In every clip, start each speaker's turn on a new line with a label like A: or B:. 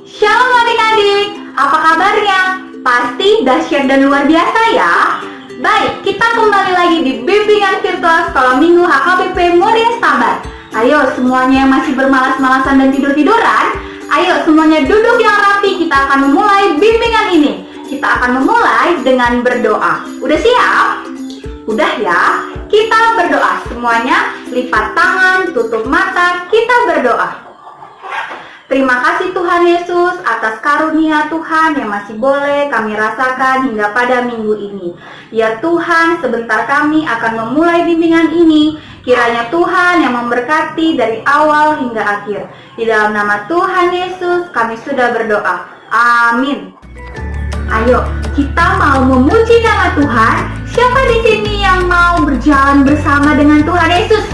A: Shalom adik-adik, apa kabarnya? Pasti dahsyat dan luar biasa ya. Baik, kita kembali lagi di bimbingan virtual sekolah minggu HKBP Muria Sahabat. Ayo semuanya yang masih bermalas-malasan dan tidur-tiduran, ayo semuanya duduk yang rapi, kita akan memulai bimbingan ini. Kita akan memulai dengan berdoa. Udah siap? Udah ya? Kita berdoa semuanya, lipat tangan, tutup mata, kita berdoa. Terima kasih Tuhan Yesus atas karunia Tuhan yang masih boleh kami rasakan hingga pada minggu ini. Ya Tuhan, sebentar kami akan memulai bimbingan ini. Kiranya Tuhan yang memberkati dari awal hingga akhir. Di dalam nama Tuhan Yesus kami sudah berdoa. Amin. Ayo, kita mau memuji nama Tuhan. Siapa di sini yang mau berjalan bersama dengan Tuhan Yesus?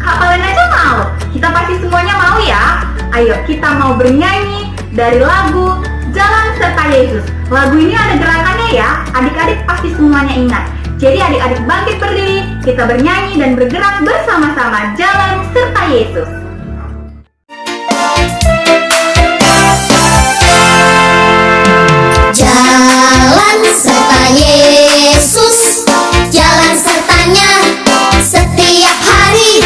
A: Kalian aja mau? Kita pasti semuanya mau ya? Ayo kita mau bernyanyi dari lagu Jalan Serta Yesus. Lagu ini ada gerakannya ya, adik-adik pasti semuanya ingat. Jadi adik-adik bangkit berdiri, kita bernyanyi dan bergerak bersama-sama Jalan Serta Yesus.
B: Jalan serta Yesus, jalan sertanya setiap hari.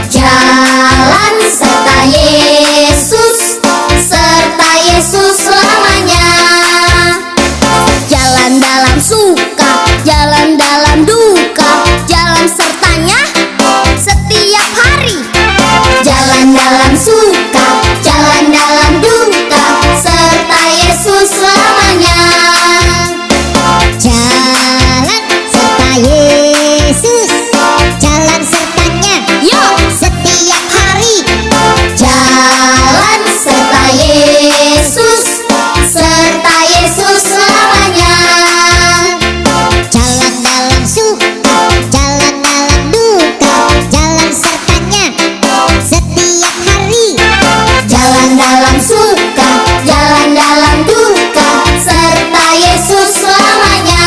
B: Jalan serta Yesus, serta Yesus selamanya. Jalan dalam suka, jalan dalam duka, jalan sertanya setiap hari. Jalan dalam suka, jalan dalam duka, serta Yesus selamanya. Jalan serta Yesus, jalan sertanya, yuk setiap hari. Jalan serta Yesus, serta Yesus selamanya. Jalan dalam suka, jalan dalam duka, jalan sertanya setiap hari. Jalan dalam suka, jalan dalam duka, serta Yesus selamanya.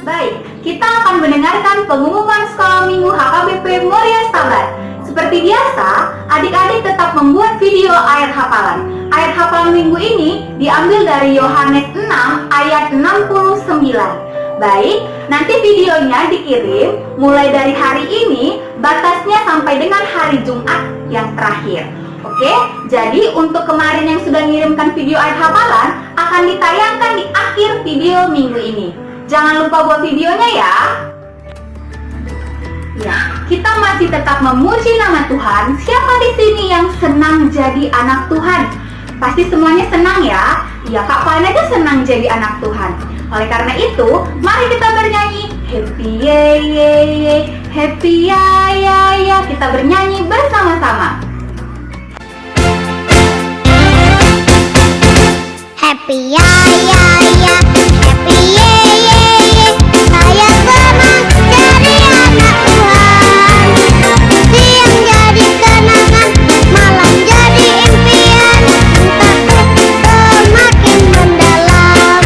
A: Baik, kita akan mendengarkan pengumuman sekolah minggu HKBP Muria Sahabat. Seperti biasa, adik-adik tetap membuat video ayat hafalan. Ayat hafalan minggu ini diambil dari Yohanes 6 ayat 69. Baik, nanti videonya dikirim mulai dari hari ini, batasnya sampai dengan hari Jumat yang terakhir. Oke, jadi untuk kemarin yang sudah mengirimkan video ayat hafalan akan ditayangkan di akhir video minggu ini. Jangan lupa buat videonya ya. Ya, kita masih tetap memuji nama Tuhan. Siapa di sini yang senang jadi anak Tuhan? Pasti semuanya senang ya. Ya, Kak Pan aja senang jadi anak Tuhan. Oleh karena itu, mari kita bernyanyi happy ye ye ye, happy ya ya ya. Kita bernyanyi bersama-sama.
B: Happy ya ya ya, happy ye ye ye, saya senang jadi anak Tuhan. Siang jadi kenangan, malam jadi impian, cintaku semakin mendalam.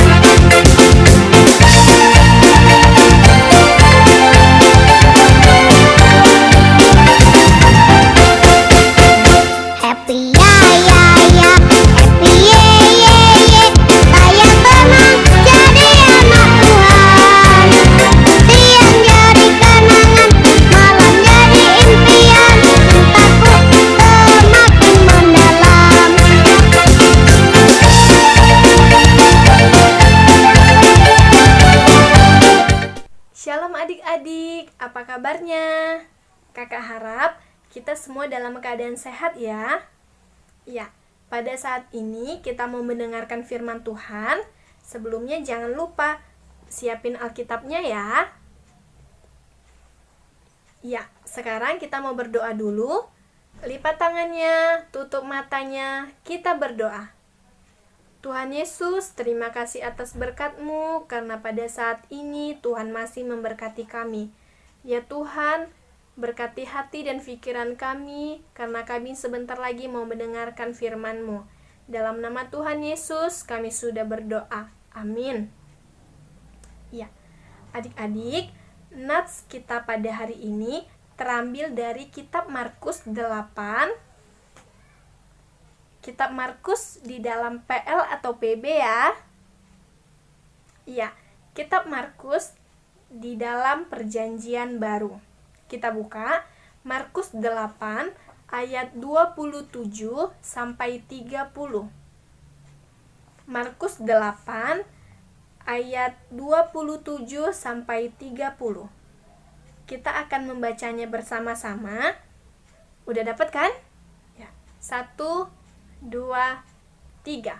B: Happy ya ya ya, happy ye ye ye, saya senang jadi anak Tuhan. Siang jadi kenangan, malam jadi impian, cintaku semakin mendalam.
C: Shalom adik-adik, apa kabarnya? Kakak harap kita semua dalam keadaan sehat ya. Ya, pada saat ini kita mau mendengarkan firman Tuhan. Sebelumnya jangan lupa siapin Alkitabnya ya. Ya, sekarang kita mau berdoa dulu. Lipat tangannya, tutup matanya, kita berdoa. Tuhan Yesus, terima kasih atas berkat-Mu, karena pada saat ini Tuhan masih memberkati kami. Ya Tuhan, berkati hati dan pikiran kami, karena kami sebentar lagi mau mendengarkan firman-Mu. Dalam nama Tuhan Yesus, kami sudah berdoa. Amin. Ya, adik-adik, nats kita pada hari ini terambil dari kitab Markus 8 kitab Markus di dalam PL atau PB ya. Iya, kitab Markus di dalam Perjanjian Baru. Kita buka Markus 8 ayat 27 sampai 30. Markus 8 ayat 27 sampai 30. Kita akan membacanya bersama-sama. Udah dapat kan? Ya. 1 2 3.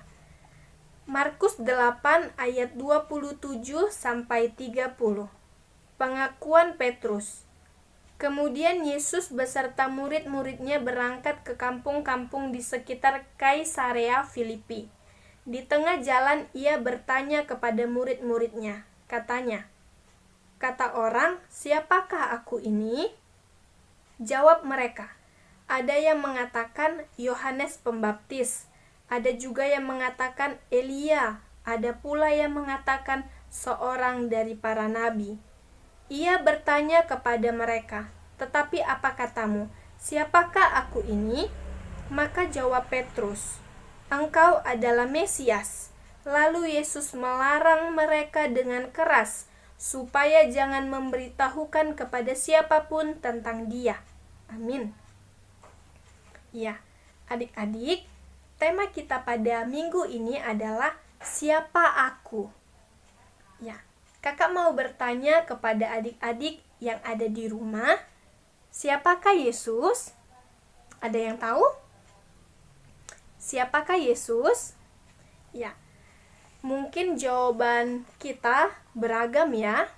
C: Markus 8 ayat 27 sampai 30. Pengakuan Petrus. Kemudian Yesus beserta murid-muridnya berangkat ke kampung-kampung di sekitar Kaisarea Filipi. Di tengah jalan ia bertanya kepada murid-muridnya. Katanya, "Kata orang, siapakah aku ini?" Jawab mereka, "Ada yang mengatakan Yohanes Pembaptis, ada juga yang mengatakan Elia, ada pula yang mengatakan seorang dari para nabi." Ia bertanya kepada mereka, "Tetapi apa katamu? Siapakah aku ini?" Maka jawab Petrus, "Engkau adalah Mesias." Lalu Yesus melarang mereka dengan keras supaya jangan memberitahukan kepada siapapun tentang Dia. Amin. Ya, adik-adik, tema kita pada minggu ini adalah siapa aku. Ya, kakak mau bertanya kepada adik-adik yang ada di rumah, siapakah Yesus? Ada yang tahu? Siapakah Yesus? Ya, mungkin jawaban kita beragam ya.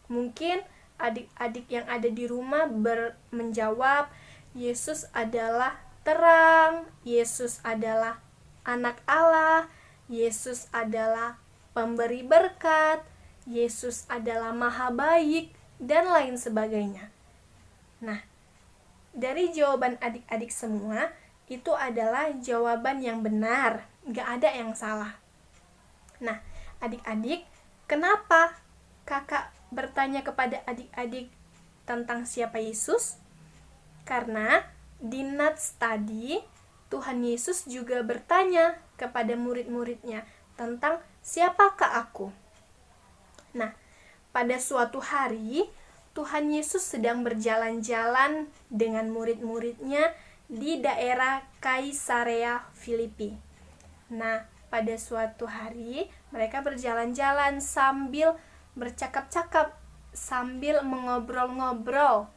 C: Mungkin adik-adik yang ada di rumah menjawab, Yesus adalah terang, Yesus adalah anak Allah, Yesus adalah pemberi berkat, Yesus adalah maha baik, dan lain sebagainya. Nah, dari jawaban adik-adik semua, itu adalah jawaban yang benar, gak ada yang salah. Nah, adik-adik, kenapa kakak bertanya kepada adik-adik tentang siapa Yesus? Karena di Nats tadi, Tuhan Yesus juga bertanya kepada murid-muridnya tentang siapakah aku. Nah, pada suatu hari, Tuhan Yesus sedang berjalan-jalan dengan murid-muridnya di daerah Kaisarea Filipi. Nah, pada suatu hari mereka berjalan-jalan sambil bercakap-cakap, sambil mengobrol-ngobrol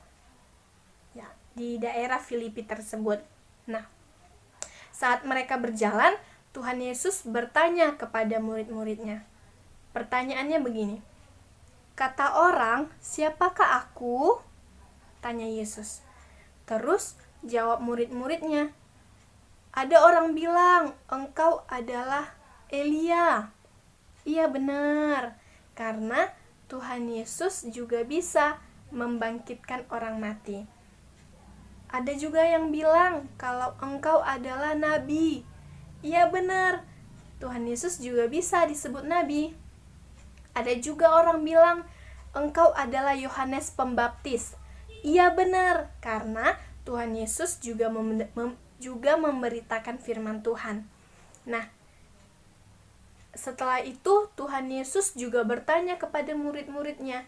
C: ya, di daerah Filipi tersebut. Nah, saat mereka berjalan, Tuhan Yesus bertanya kepada murid-muridnya. Pertanyaannya begini, "Kata orang, siapakah aku?" tanya Yesus. Terus jawab murid-muridnya, "Ada orang bilang engkau adalah Elia." Iya benar, karena Tuhan Yesus juga bisa membangkitkan orang mati. Ada juga yang bilang kalau engkau adalah nabi. Iya benar, Tuhan Yesus juga bisa disebut nabi. Ada juga orang bilang engkau adalah Yohanes Pembaptis. Iya benar, karena Tuhan Yesus juga memberitakan firman Tuhan. Nah, setelah itu Tuhan Yesus juga bertanya kepada murid-muridnya.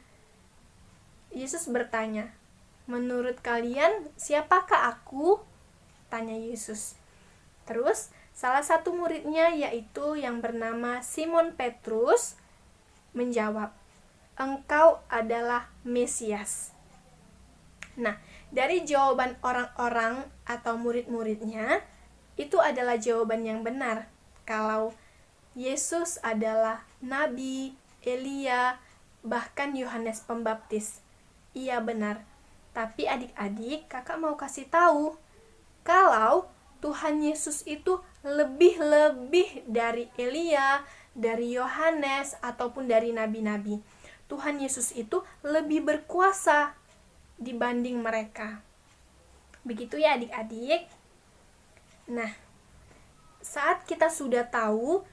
C: Yesus bertanya, "Menurut kalian siapakah aku?" tanya Yesus. Terus salah satu muridnya, yaitu yang bernama Simon Petrus, menjawab, "Engkau adalah Mesias." Nah, dari jawaban orang-orang atau murid-muridnya, itu adalah jawaban yang benar. Kalau Yesus adalah Nabi, Elia, bahkan Yohanes Pembaptis. Iya benar. Tapi adik-adik, kakak mau kasih tahu, kalau Tuhan Yesus itu lebih dari Elia, dari Yohanes, ataupun dari nabi-nabi. Tuhan Yesus itu lebih berkuasa dibanding mereka. Begitu ya adik-adik. Nah, saat kita sudah tahu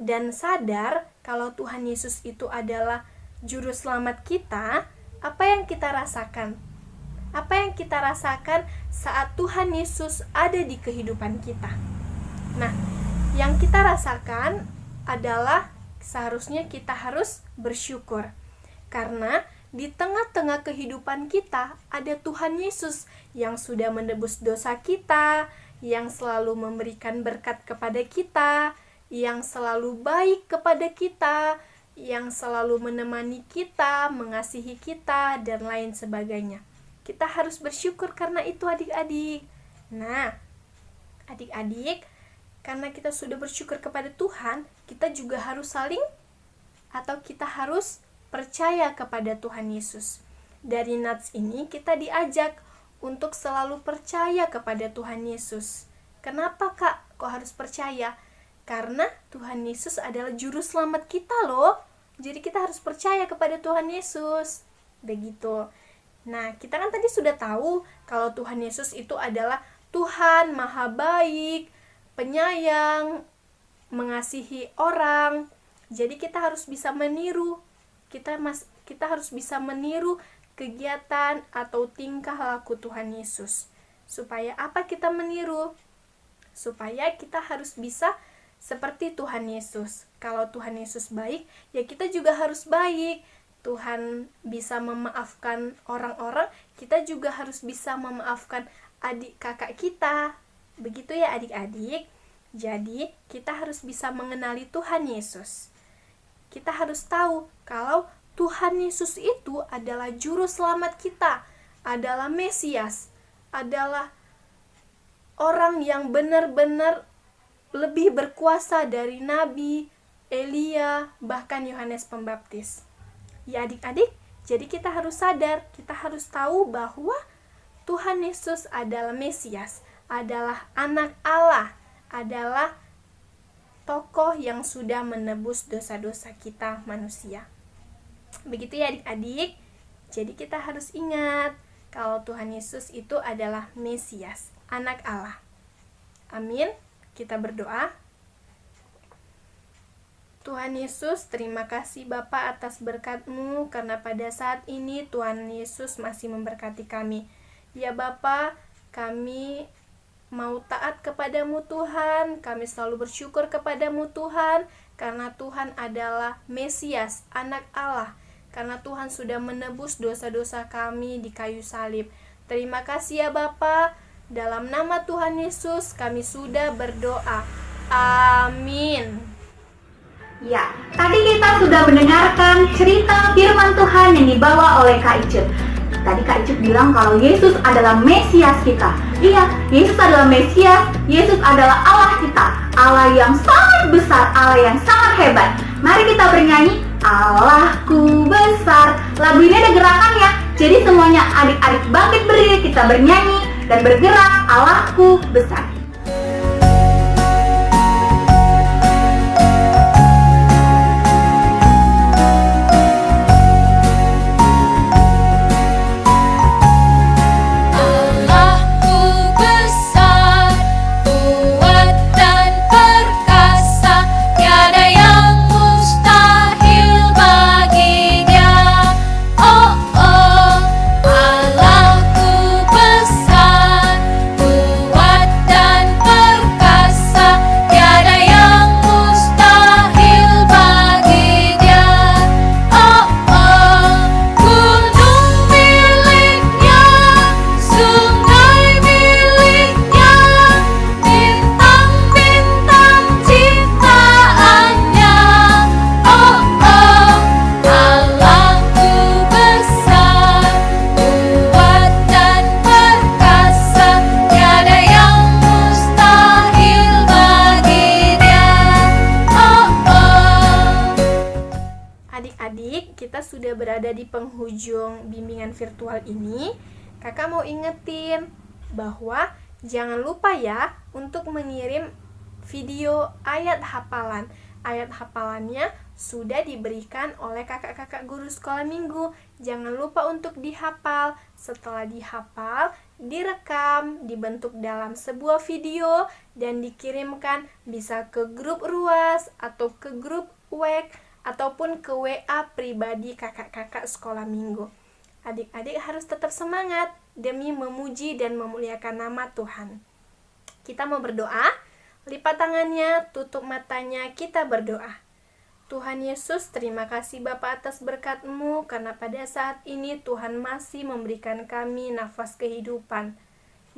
C: dan sadar kalau Tuhan Yesus itu adalah juru selamat kita, apa yang kita rasakan? Apa yang kita rasakan saat Tuhan Yesus ada di kehidupan kita? Nah, yang kita rasakan adalah seharusnya kita harus bersyukur. Karena di tengah-tengah kehidupan kita ada Tuhan Yesus yang sudah menebus dosa kita, yang selalu memberikan berkat kepada kita, yang selalu baik kepada kita, yang selalu menemani kita, mengasihi kita, dan lain sebagainya. Kita harus bersyukur karena itu, adik-adik. Nah, adik-adik, karena kita sudah bersyukur kepada Tuhan, kita juga harus kita harus percaya kepada Tuhan Yesus. Dari nats ini kita diajak untuk selalu percaya kepada Tuhan Yesus. Kenapa, Kak? Kok harus percaya? Karena Tuhan Yesus adalah juru selamat kita loh. Jadi kita harus percaya kepada Tuhan Yesus. Begitu. Nah, kita kan tadi sudah tahu kalau Tuhan Yesus itu adalah Tuhan Maha Baik, penyayang, mengasihi orang. Jadi kita harus bisa meniru. Kita harus bisa meniru kegiatan atau tingkah laku Tuhan Yesus. Supaya apa kita meniru? Supaya kita harus bisa seperti Tuhan Yesus. Kalau Tuhan Yesus baik, ya kita juga harus baik. Tuhan bisa memaafkan orang-orang, kita juga harus bisa memaafkan adik kakak kita. Begitu ya adik-adik. Jadi kita harus bisa mengenali Tuhan Yesus. Kita harus tahu kalau Tuhan Yesus itu adalah juru selamat kita, adalah Mesias, adalah orang yang benar-benar lebih berkuasa dari Nabi, Elia, bahkan Yohanes Pembaptis. Ya adik-adik, jadi kita harus sadar, kita harus tahu bahwa Tuhan Yesus adalah Mesias, adalah anak Allah, adalah tokoh yang sudah menebus dosa-dosa kita manusia. Begitu ya adik-adik. Jadi kita harus ingat kalau Tuhan Yesus itu adalah Mesias, anak Allah. Amin. Kita berdoa. Tuhan Yesus, terima kasih Bapa atas berkat-Mu, karena pada saat ini Tuhan Yesus masih memberkati kami. Ya Bapa, kami mau taat kepadamu Tuhan, kami selalu bersyukur kepadamu Tuhan, karena Tuhan adalah Mesias, anak Allah, karena Tuhan sudah menebus dosa-dosa kami di kayu salib. Terima kasih ya Bapa, dalam nama Tuhan Yesus kami sudah berdoa. Amin.
A: Ya, tadi kita sudah mendengarkan cerita firman Tuhan yang dibawa oleh Kak Icut. Tadi Kak Icut bilang kalau Yesus adalah Mesias kita. Iya, Yesus adalah Mesias, Yesus adalah Allah kita, Allah yang sangat besar, Allah yang sangat hebat. Mari kita bernyanyi, Allahku besar. Lagu ini ada gerakannya, jadi semuanya adik-adik bangkit berdiri, kita bernyanyi dan bergerak, Allahku besar.
C: Sudah berada di penghujung bimbingan virtual ini, kakak mau ingetin bahwa jangan lupa ya untuk mengirim video ayat hafalan. Ayat hafalannya sudah diberikan oleh kakak-kakak guru sekolah minggu. Jangan lupa untuk dihafal. Setelah dihafal, direkam, dibentuk dalam sebuah video dan dikirimkan bisa ke grup RUAS atau ke grup WEK ataupun ke WA pribadi kakak-kakak sekolah minggu. Adik-adik harus tetap semangat demi memuji dan memuliakan nama Tuhan. Kita mau berdoa. Lipat tangannya, tutup matanya, kita berdoa. Tuhan Yesus, terima kasih Bapa atas berkat-Mu, karena pada saat ini Tuhan masih memberikan kami nafas kehidupan.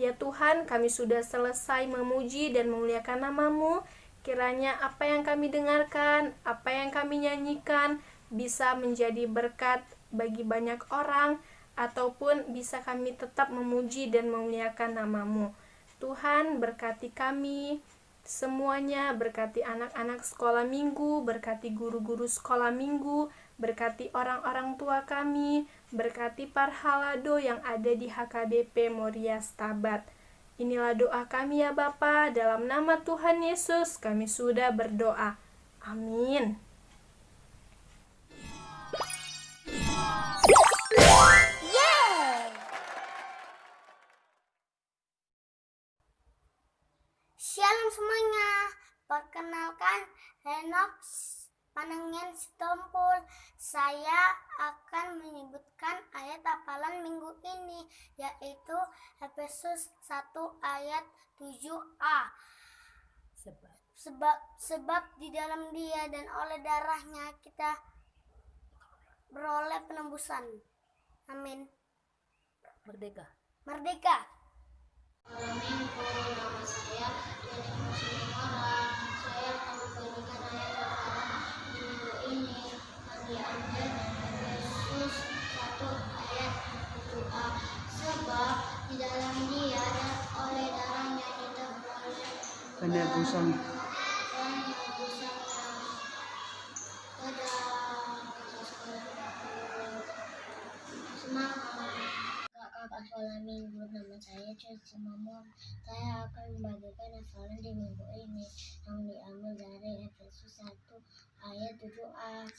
C: Ya Tuhan, kami sudah selesai memuji dan memuliakan nama-Mu. Kiranya apa yang kami dengarkan, apa yang kami nyanyikan, bisa menjadi berkat bagi banyak orang, ataupun bisa kami tetap memuji dan memuliakan nama-Mu. Tuhan, berkati kami semuanya, berkati anak-anak sekolah minggu, berkati guru-guru sekolah minggu, berkati orang-orang tua kami, berkati para halado yang ada di HKBP Moria Stabat. Inilah doa kami ya Bapa, dalam nama Tuhan Yesus kami sudah berdoa. Amin.
B: Shalom semuanya, perkenalkan Henok Panengen Sitompul. Saya akan menyebutkan ayat hafalan minggu ini, yaitu Efesus 1 ayat 7a. Sebab di dalam Dia dan oleh darahnya kita beroleh penembusan. Amin.
D: Merdeka.
B: Merdeka.
E: Nama saya Deni Muslimora. Saya akan membagikan ayat hafalan minggu ini yang diambil dari Efesus 1 ayat 7a. Sebab di dalam Dia dan oleh darahnya kita beroleh
D: Penebusan.
E: Kakak sekolah minggu, nama saya Chelsea Mamor. Saya akan membagikan hafalan di minggu ini yang diambil dari Efesus 1 ayat 7a.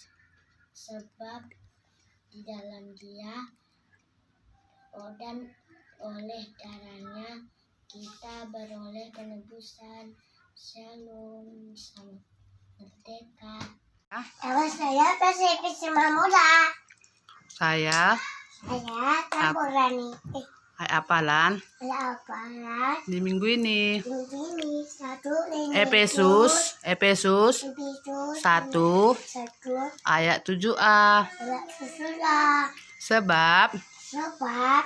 E: Sebab di dalam Dia dan oleh darahnya kita beroleh penebusan. Shalom, salam merdeka.
B: Nama saya Pasifik Muda.
D: Saya
B: Taburani.
D: hafalan
B: Hafalan
D: di minggu ini.
B: ini
D: Efesus 1 ayat 7a. Sebab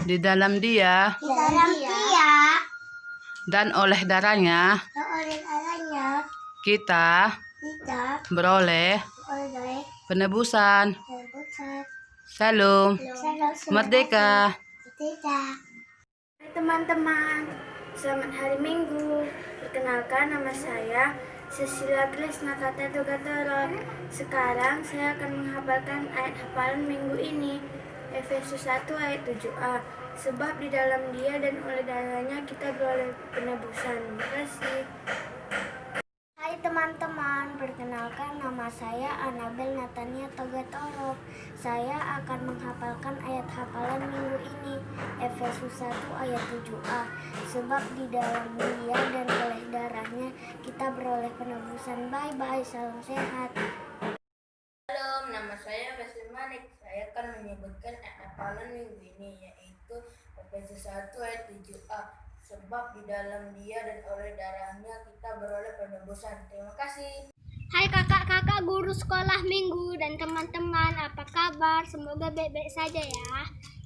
D: di dalam Dia
B: di dalam Dia
D: dan oleh darahnya
B: oleh darahnya
D: kita
B: kita
D: beroleh
B: oleh
D: penebusan.
B: penebusan.
D: Shalom, merdeka.
B: Hai teman-teman, selamat hari Minggu. Perkenalkan, nama saya Cecilia Trisna Gatorok. Sekarang saya akan menghafalkan ayat hafalan minggu ini, Efesus 1 ayat 7a. Sebab di dalam Dia dan oleh darahnya kita beroleh penebusan. Terima kasih. Hai teman-teman, perkenalkan nama saya Anabel Natania Togatorok. Saya akan menghafalkan ayat hafalan minggu ini, Efesus 1 ayat 7a. Sebab di dalam Dia dan oleh darahnya kita beroleh penebusan. Bye-bye, salam sehat.
F: Halo, nama saya Wesley Manik. Saya akan menyebutkan ayat hafalan minggu ini, yaitu Efesus 1 ayat 7a. Sebab di dalam Dia dan oleh darahnya kita beroleh penebusan. Terima kasih.
B: Hai kakak-kakak guru sekolah minggu dan teman-teman, apa kabar? Semoga baik-baik saja ya.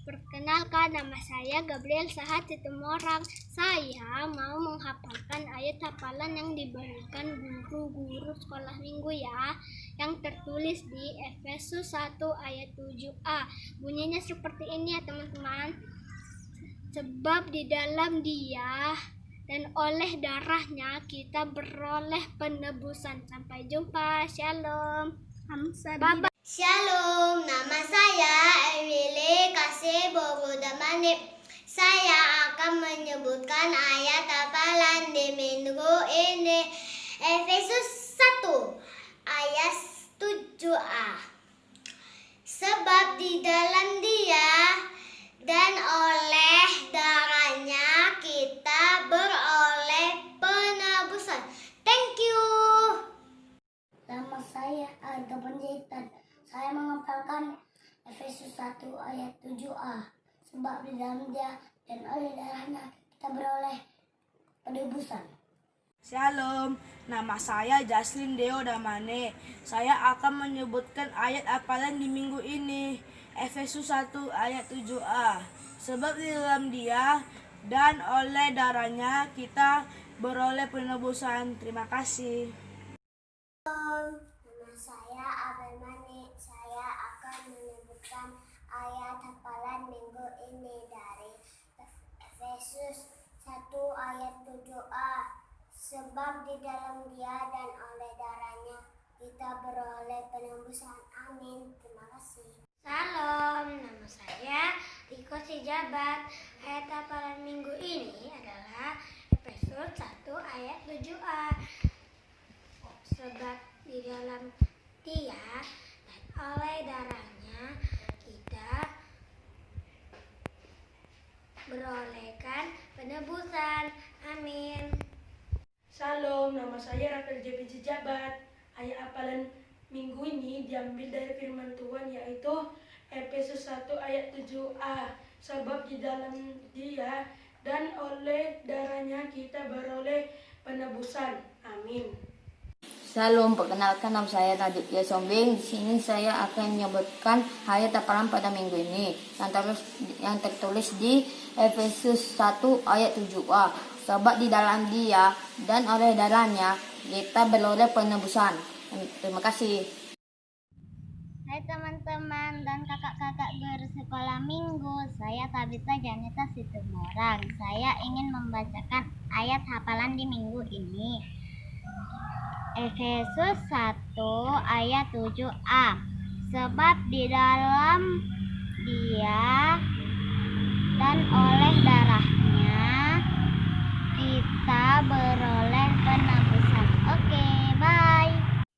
B: Perkenalkan, nama saya Gabriel Sahat Situmorang. Saya mau menghafalkan ayat hafalan yang diberikan guru-guru sekolah minggu ya, yang tertulis di Efesus 1 ayat 7a. Bunyinya seperti ini ya teman-teman. Sebab di dalam Dia dan oleh darahnya kita beroleh penebusan. Sampai jumpa. Shalom. Bye-bye. Shalom, nama saya Emily Kasih Borudamanip. Saya akan menyebutkan ayat hafalan di minggu ini, Efesus 1 ayat 7a. Sebab di dalam Dia dan oleh darahnya kita beroleh penebusan. Thank you. Nama saya Ardo Penjahitan. Saya menghafalkan Efesus 1 ayat 7a. Sebab di dalam Dia dan oleh darahnya kita beroleh penebusan.
G: Shalom, nama saya Jaslin Deo Damane. Saya akan menyebutkan ayat hafalan di minggu ini. Efesus 1 ayat 7a. Sebab di dalam Dia dan oleh darahnya kita beroleh penebusan. Terima kasih.
E: Nama saya Abel Mani. Saya akan menyebutkan ayat hafalan minggu ini dari Efesus 1 ayat 7a. Sebab di dalam Dia dan oleh darahnya kita beroleh penebusan. Amin. Terima kasih.
B: Salam, nama saya Riko Sijabat. Ayat hafalan minggu ini adalah Efesus 1 ayat 7a. Sebab di dalam Dia dan oleh darahnya kita berolehkan penebusan. Amin.
H: Salam, nama saya Rafael JP Jabat. Ayat hafalan minggu ini diambil dari firman Tuhan yaitu Efesus 1 ayat 7a. Sebab di dalam Dia dan oleh darahnya kita beroleh penebusan. Amin.
F: Salam, perkenalkan nama saya Naditya Sombing. Di sini saya akan menyebutkan ayat hafalan pada minggu ini yang tertulis di Efesus 1 ayat 7a. Sebab di dalam Dia dan oleh darahnya kita beroleh penebusan. Terima kasih.
E: Hai teman-teman dan kakak-kakak bersekolah minggu, saya Tabita Janita Situmorang. Saya ingin membacakan ayat hafalan di minggu ini. Efesus 1 ayat 7a. Sebab di dalam Dia dan oleh darahnya kita beroleh penebusan. Oke, bye.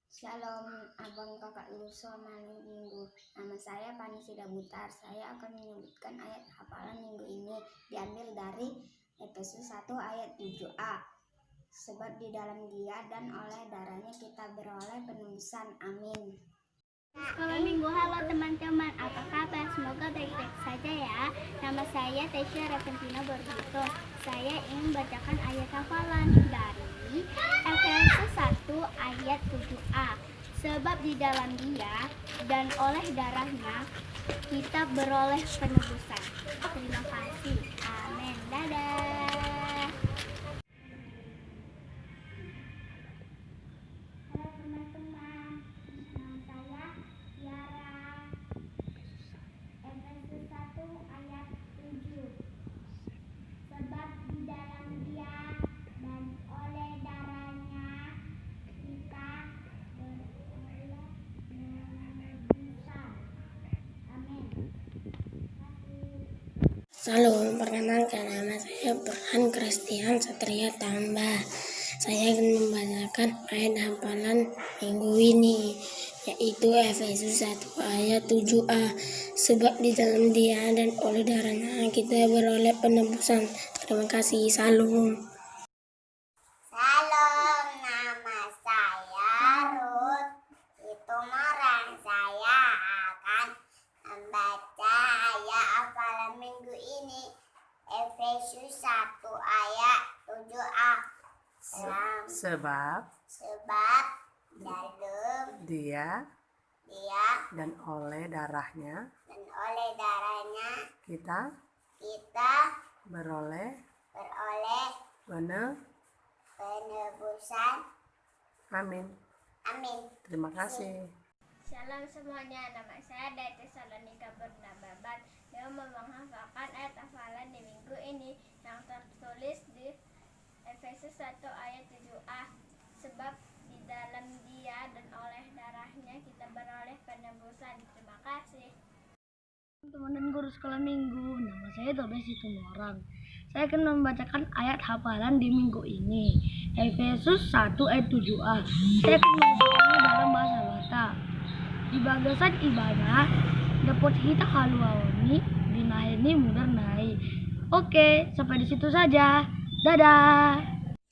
I: Shalom, abang kakak Luso minggu. Nama saya Panisida Butar. Saya akan menyebutkan ayat hafalan minggu ini diambil dari Efesus 1 ayat 7a. Sebab di dalam Dia dan oleh darahnya kita beroleh penebusan. Amin.
E: Sekolah minggu, halo teman-teman, apa kabar? Semoga baik-baik saja ya. Nama saya Tesya Reventina Borgito. Saya ingin membacakan ayat hafalan dari Efesus 1 ayat 7a. Sebab di dalam Dia dan oleh darahnya kita beroleh penebusan. Terima kasih. Amin. Dadah. Halo teman-teman, nama saya Tiara. Efesus 1 ayat 7. Sebab di dalam Dia dan oleh darahnya kita beroleh penebusan. Amin.
J: Salam, perkenalkan nama saya Burhan Christian Satria Tambah. Saya akan membacakan ayat hafalan minggu ini, yaitu Efesus 1 ayat 7a. Sebab di dalam Dia dan oleh darahnya kita beroleh penebusan. Terima kasih. Salam.
E: Salam, nama saya Ruth Situmorang. Saya akan membaca ayat hafalan minggu ini. Efesus 1 ayat 7a.
D: Sebab
E: dalam
D: Dia
E: Dia
D: dan oleh darahnya
E: dan oleh darahnya
D: kita
E: kita
D: beroleh
E: beroleh penebusan.
D: Amin.
E: Amin.
D: Terima kasih.
B: Shalom semuanya, nama saya Dete Salonika Bernababat yang menghafalkan ayat hafalan di minggu ini yang tertulis di Efesus 1 ayat 7a. Sebab di dalam Dia dan oleh darahnya kita beroleh penebusan. Terima kasih.
G: Teman-teman dan guru sekolah minggu, nama saya Tobes Situmorang. Saya akan membacakan ayat hafalan di minggu ini. Efesus 1 ayat 7a. Saya akan membacakannya dalam bahasa Batak. Di bagasan ibadah dapat kita haluaoni dinahini mudar naik. Oke, sampai di situ saja. Dadah.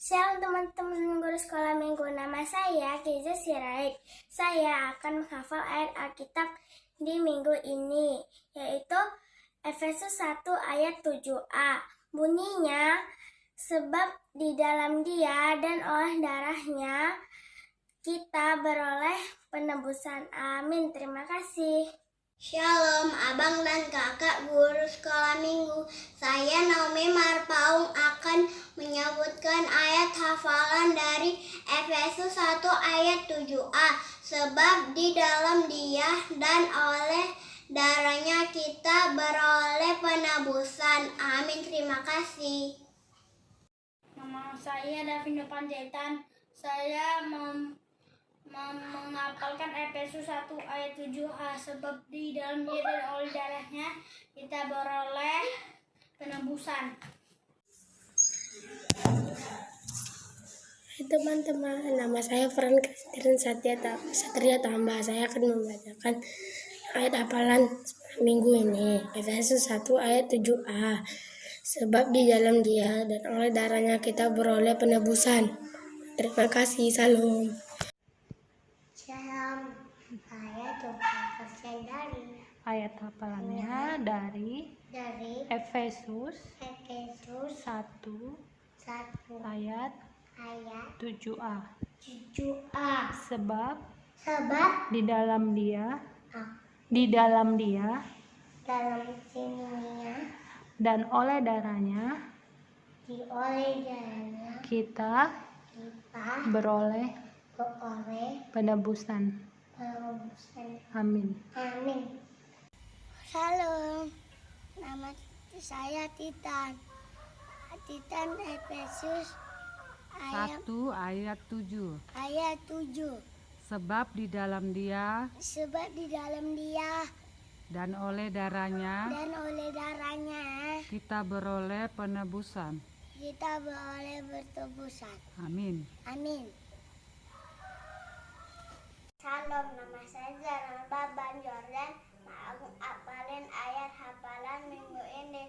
E: Shalom teman-teman guru sekolah minggu, nama saya Kiza Sirait. Saya akan menghafal ayat Alkitab di minggu ini, yaitu Efesus 1 ayat 7a. Bunyinya,
B: Sebab di dalam Dia dan oleh darahnya kita beroleh penebusan. Amin. Terima kasih.
E: Shalom abang dan kakak guru sekolah minggu. Saya Naomi Marpaung akan menyebutkan ayat hafalan dari Efesus 1 ayat 7a. Sebab di dalam Dia dan oleh darahnya kita beroleh penebusan. Amin. Terima kasih.
B: Nama saya Davindo Panjaitan. Saya menghafalkan Efesus 1 ayat 7a. Sebab di dalam Dia dan oleh darahnya kita beroleh penebusan.
J: Hai teman-teman, nama saya Fran Satria Tamba. Saya akan membacakan ayat hafalan minggu ini, Efesus 1 ayat 7a. Sebab di dalam Dia dan oleh darahnya kita beroleh penebusan. Terima kasih, salam.
E: Shalom, saya coba persen dari
K: Ayat hafalannya dari Efesus 1 ayat 7a. Sebab di dalam Dia
E: dalam
K: dan oleh darahnya kita beroleh penebusan. Amin.
E: Shalom, nama saya Titan Efesus
L: 1 ayat 7.
E: ayat 7.
L: Sebab di dalam Dia dan oleh darahnya kita beroleh penebusan. Amin.
E: Shalom, nama saya Zara Baban Jordan. Mau apalin ayat hafalan minggu ini,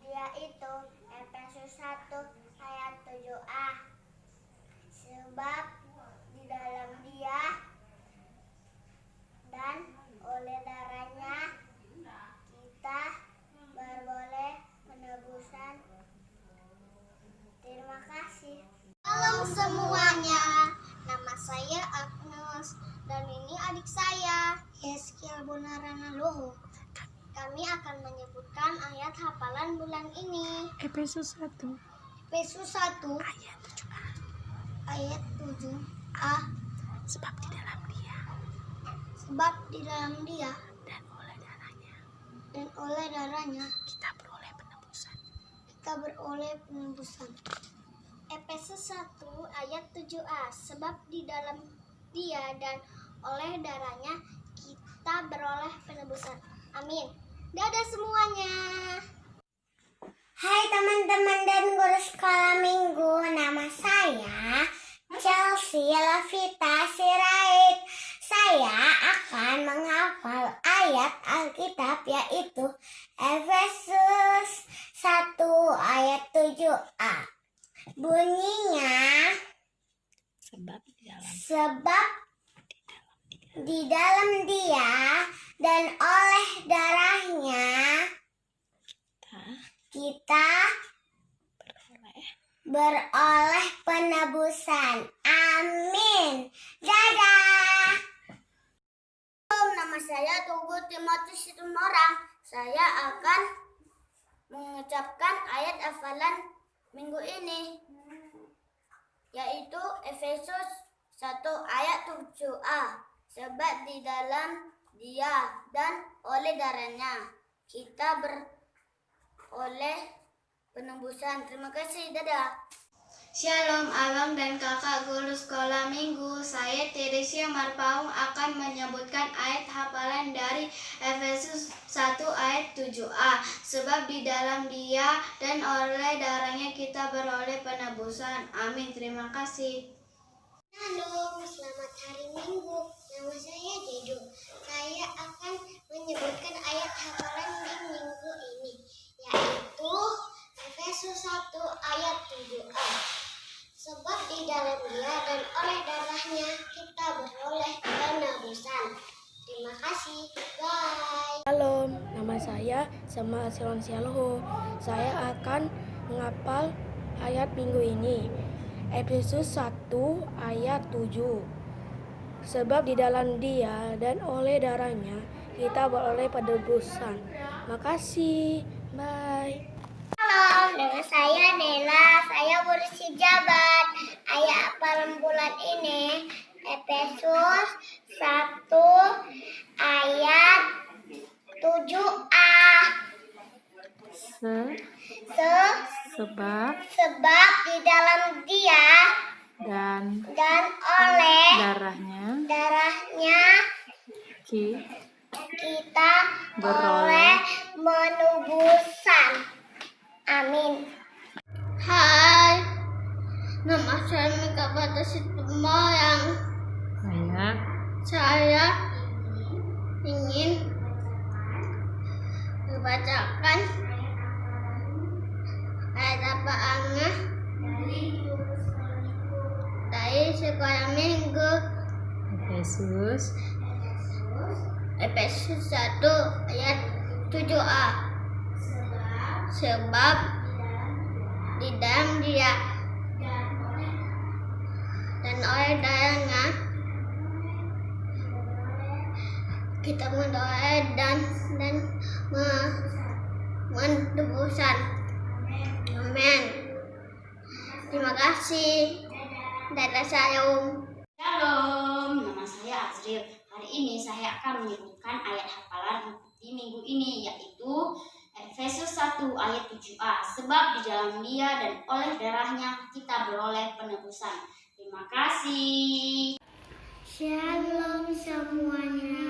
E: yaitu Efesus 1 ayat 7a. Sebab di dalam Dia dan oleh darahnya kita beroleh penebusan. Terima kasih. Salam semuanya, nama saya Agnes dan ini adik saya Yeskiel Bonarana Loho. Kami akan menyebutkan ayat hafalan bulan ini,
K: Efesus 1
E: ayat 7a.
K: sebab di dalam Dia
E: dan oleh darahnya
K: kita beroleh
E: penebusan. Efesus 1 ayat 7a. Sebab di dalam Dia dan oleh darahnya kita beroleh penebusan. Amin. Dadah semuanya. Hai teman-teman dan guru sekolah minggu, nama saya Chelsea Lavita Sirait. Saya akan menghafal ayat Alkitab yaitu Efesus 1 ayat 7a. Bunyinya, sebab di dalam Dia dan oleh darahnya kita beroleh penebusan. Amin. Dadah. Nama saya Tugu Timotius Situmorang. Saya akan mengucapkan ayat hafalan minggu ini, yaitu Efesus 1 ayat 7a. Sebab di dalam Dia dan oleh darahnya kita beroleh penebusan. Terima kasih. Dadah.
B: Shalom abang dan kakak guru sekolah minggu. Saya Teresia Marpaung akan menyebutkan ayat hafalan dari Efesus 1 ayat 7a. Sebab di dalam Dia dan oleh darahnya kita beroleh penebusan. Amin. Terima kasih.
E: Halo, selamat hari Minggu. Nama saya Dedo. Saya akan menyebutkan ayat hafalan di minggu ini, yaitu Efesus 1 ayat 7a. Sebab di dalam Dia dan oleh darahnya kita beroleh penebusan. Terima kasih. Bye.
G: Halo, nama saya Sama Silon Sialoho. Saya akan menghafal
H: ayat minggu ini. Efesus 1 ayat 7. Sebab di dalam Dia dan oleh darahnya kita beroleh penebusan. Makasih. Bye.
E: Halo, nama saya Nela. Saya berusia jabat. Ayat hafalan bulan ini Efesus 1 ayat 7a.
K: Sebab
E: Sebab di dalam Dia
K: dan
E: dan oleh
K: darahnya
E: kita beroleh penebusan. Amin.
I: Hai, nama saya Mika Batasi Tumorang. Saya ingin membacakan ayat apa-apa dari sekolah minggu Efesus 1 ayat 7a. Sebab di dalam Dia dan oleh darahnya kita beroleh dan penebusan. Amin. Terima kasih. Dadah Shalom.
M: Shalom, nama saya Azril. Hari ini saya akan menyebutkan ayat hafalan di minggu ini, yaitu Efesus 1 ayat 7a. Sebab di dalam Dia dan oleh darahnya kita beroleh penebusan. Terima kasih.
E: Shalom semuanya.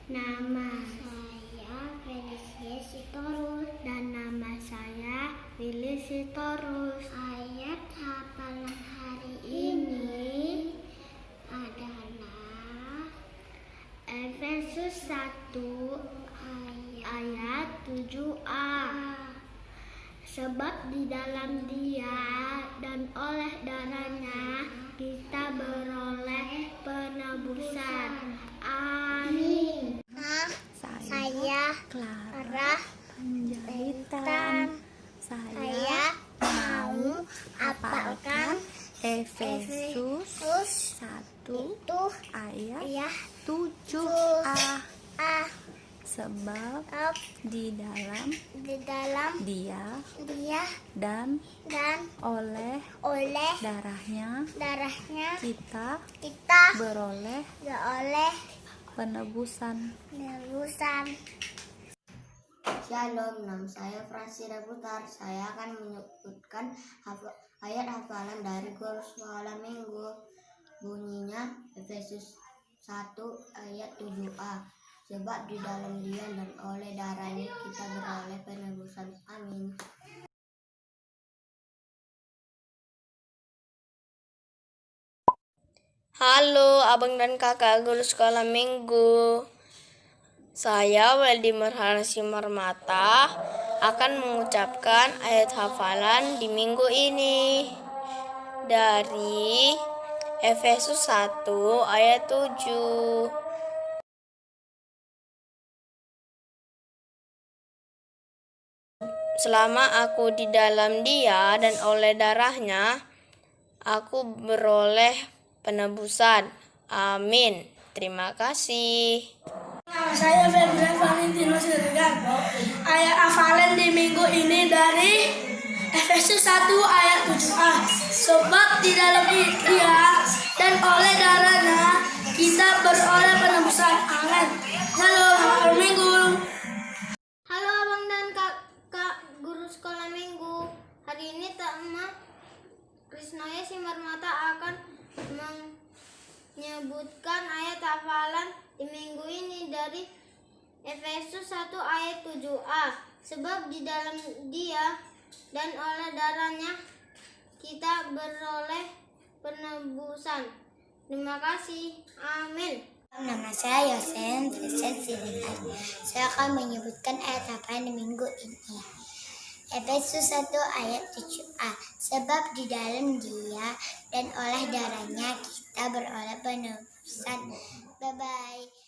E: Nama saya Felicia Sitorus dan nama saya Willy Sitorus. Ayat hafalan hari ini adalah Efesus 1 ayat 7a. Sebab di dalam Dia dan oleh darahnya kita beroleh penebusan. Amin. Saya Clara Panjaitan. Saya mau hafalkan Efesus 1 ayat 7a. Sebab di dalam Dia dan oleh darahnya kita beroleh penebusan.
I: Shalom, nama saya Fransida Putar. Saya akan menyebutkan ayat hafalan dari guru sekolah minggu. Bunyinya Efesus 1 ayat 7a. Sebab di dalam Dia dan oleh darahnya kita beroleh penebusan. Amin.
N: Halo abang dan kakak guru sekolah minggu. Saya Weldy Merharsi Marmata akan mengucapkan ayat hafalan di minggu ini dari Efesus 1 ayat 7. Selama aku di dalam Dia dan oleh darahnya, aku beroleh penebusan. Amin. Terima kasih.
H: Nama saya Februari Valentino Siregar. Ayat hafalan di minggu ini dari Efesus 1 ayat 7a. Sebab di dalam Dia dan oleh darahnya kita beroleh penebusan. Amin. Halo, selamat minggu.
B: Halo abang dan kakak guru sekolah minggu. Hari ini Tama Krisnaya Simarmata akan menyebutkan ayat hafalan di minggu ini dari Efesus 1 ayat 7a. Sebab di dalam Dia dan oleh darahnya kita beroleh penebusan. Terima kasih. Amin.
E: Nama saya Yosen Siregar. Saya akan menyebutkan ayat hafalan di minggu ini. Efesus 1 ayat 7a. Sebab di dalam Dia dan oleh darahnya kita beroleh penebusan. Bye-bye.